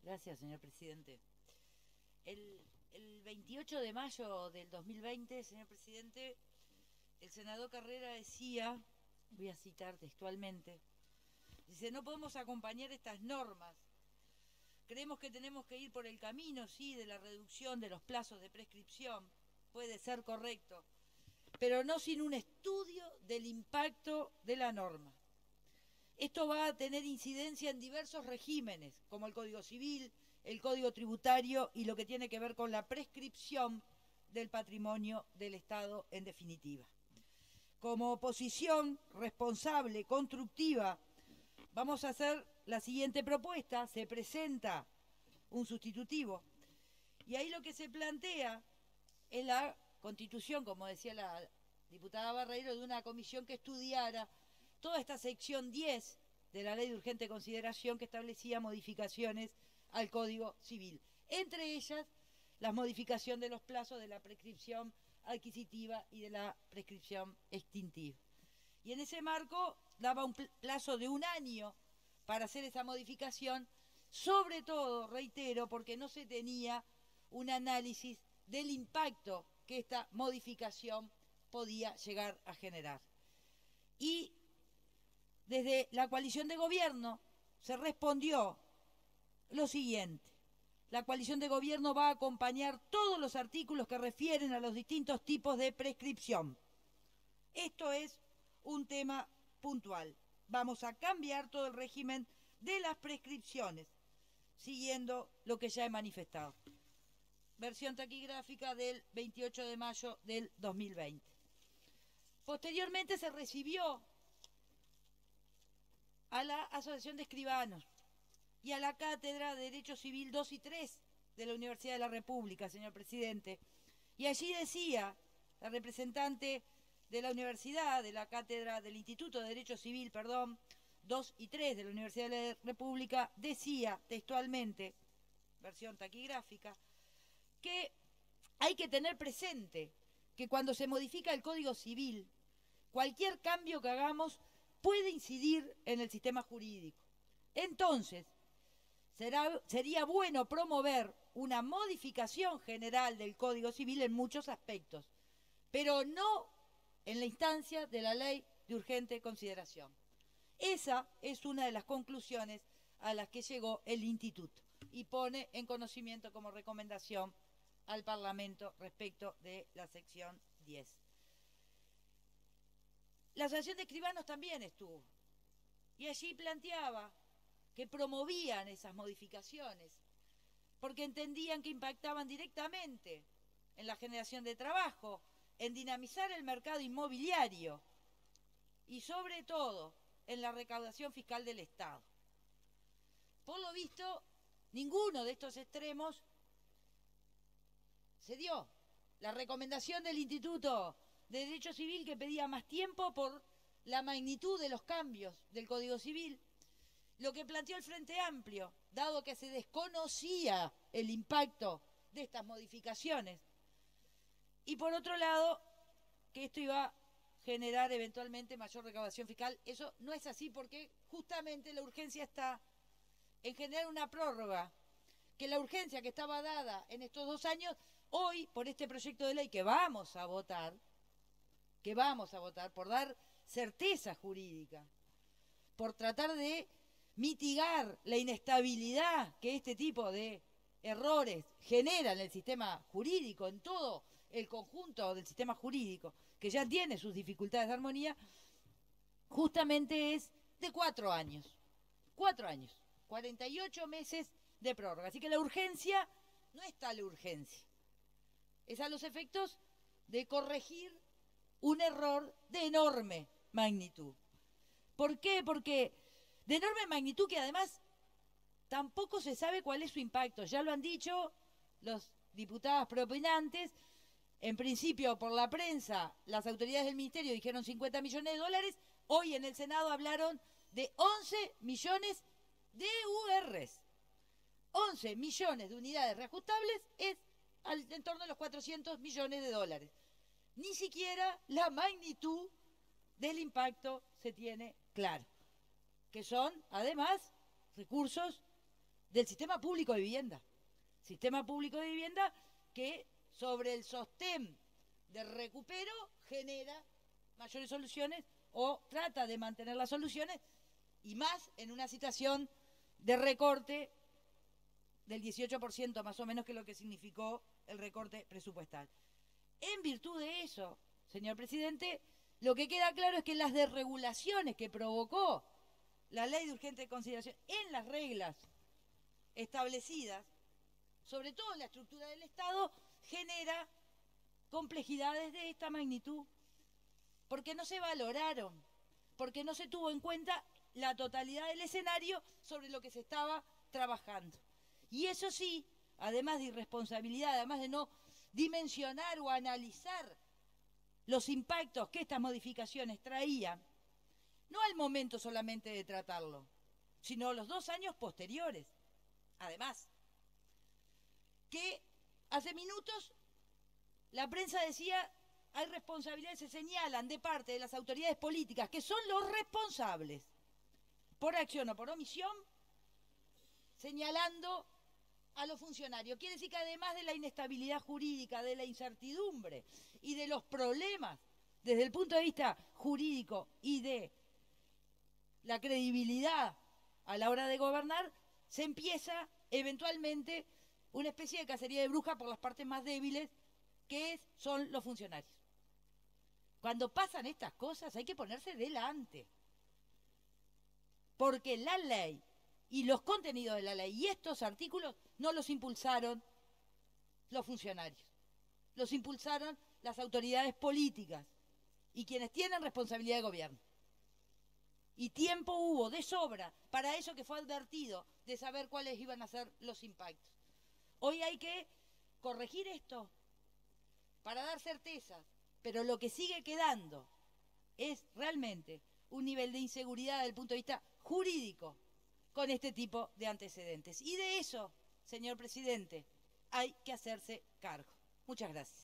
Gracias, señor presidente. El 28 de mayo del 2020, señor presidente, el senador Carrera decía, voy a citar textualmente, dice, no podemos acompañar estas normas. Creemos que tenemos que ir por el camino, sí, de la reducción de los plazos de prescripción. Puede ser correcto, pero no sin un estudio del impacto de la norma. Esto va a tener incidencia en diversos regímenes, como el Código Civil, el Código Tributario y lo que tiene que ver con la prescripción del patrimonio del Estado en definitiva. Como oposición responsable, constructiva, vamos a hacer la siguiente propuesta. Se presenta un sustitutivo y ahí lo que se plantea es la constitución, como decía la diputada Barreiro, de una comisión que estudiara toda esta sección 10 de la Ley de Urgente Consideración que establecía modificaciones al Código Civil. Entre ellas, la modificación de los plazos de la prescripción adquisitiva y de la prescripción extintiva. Y en ese marco daba un plazo de un año para hacer esa modificación, sobre todo, reitero, porque no se tenía un análisis del impacto que esta modificación podía llegar a generar. Y desde la coalición de gobierno se respondió lo siguiente. La coalición de gobierno va a acompañar todos los artículos que refieren a los distintos tipos de prescripción. Esto es un tema puntual. Vamos a cambiar todo el régimen de las prescripciones, siguiendo lo que ya he manifestado. Versión taquigráfica del 28 de mayo del 2020. Posteriormente se recibió a la Asociación de Escribanos y a la Cátedra de Derecho Civil 2 y 3 de la Universidad de la República, señor presidente. Y allí decía la representante de la universidad, de la Cátedra del Instituto de Derecho Civil, 2 y 3 de la Universidad de la República, decía textualmente, versión taquigráfica, que hay que tener presente que cuando se modifica el Código Civil, cualquier cambio que hagamos puede incidir en el sistema jurídico. Entonces, sería bueno promover una modificación general del Código Civil en muchos aspectos, pero no en la instancia de la ley de urgente consideración. Esa es una de las conclusiones a las que llegó el Instituto y pone en conocimiento como recomendación al Parlamento respecto de la sección 10. La Asociación de Escribanos también estuvo y allí planteaba que promovían esas modificaciones porque entendían que impactaban directamente en la generación de trabajo, en dinamizar el mercado inmobiliario y sobre todo en la recaudación fiscal del Estado. Por lo visto, ninguno de estos extremos se dio. La recomendación del Instituto de Derecho Civil, que pedía más tiempo por la magnitud de los cambios del Código Civil, lo que planteó el Frente Amplio, dado que se desconocía el impacto de estas modificaciones, y por otro lado, que esto iba a generar eventualmente mayor recaudación fiscal. Eso no es así porque justamente la urgencia está en generar una prórroga, que la urgencia que estaba dada en estos 2 años, hoy por este proyecto de ley que vamos a votar por dar certeza jurídica, por tratar de mitigar la inestabilidad que este tipo de errores generan en el sistema jurídico, en todo el conjunto del sistema jurídico, que ya tiene sus dificultades de armonía, justamente es de 4 años. 4 años, 48 meses de prórroga. Así que la urgencia no es tal urgencia. Es a los efectos de corregir un error de enorme magnitud. ¿Por qué? Porque de enorme magnitud que además tampoco se sabe cuál es su impacto. Ya lo han dicho los diputados propinantes. En principio, por la prensa, las autoridades del ministerio dijeron 50 millones de dólares. Hoy en el Senado hablaron de 11 millones de URs. 11 millones de unidades reajustables es en torno a los 400 millones de dólares. Ni siquiera la magnitud del impacto se tiene claro, que son, además, recursos del sistema público de vivienda. Sistema público de vivienda que sobre el sostén de recupero genera mayores soluciones o trata de mantener las soluciones, y más en una situación de recorte del 18% más o menos, que es lo que significó el recorte presupuestal. En virtud de eso, señor presidente, lo que queda claro es que las desregulaciones que provocó la ley de urgente consideración en las reglas establecidas, sobre todo en la estructura del Estado, genera complejidades de esta magnitud, porque no se valoraron, porque no se tuvo en cuenta la totalidad del escenario sobre lo que se estaba trabajando. Y eso sí, además de irresponsabilidad, además de no dimensionar o analizar los impactos que estas modificaciones traían, no al momento solamente de tratarlo, sino los 2 años posteriores. Además, que hace minutos la prensa decía, hay responsabilidades, se señalan de parte de las autoridades políticas, que son los responsables, por acción o por omisión, señalando a los funcionarios. Quiere decir que además de la inestabilidad jurídica, de la incertidumbre y de los problemas desde el punto de vista jurídico y de la credibilidad a la hora de gobernar, se empieza eventualmente una especie de cacería de brujas por las partes más débiles, que son los funcionarios. Cuando pasan estas cosas hay que ponerse delante, porque la ley y los contenidos de la ley y estos artículos no los impulsaron los funcionarios, los impulsaron las autoridades políticas y quienes tienen responsabilidad de gobierno. Y tiempo hubo de sobra para eso, que fue advertido, de saber cuáles iban a ser los impactos. Hoy hay que corregir esto para dar certezas, pero lo que sigue quedando es realmente un nivel de inseguridad desde el punto de vista jurídico con este tipo de antecedentes. Y de eso, señor presidente, hay que hacerse cargo. Muchas gracias.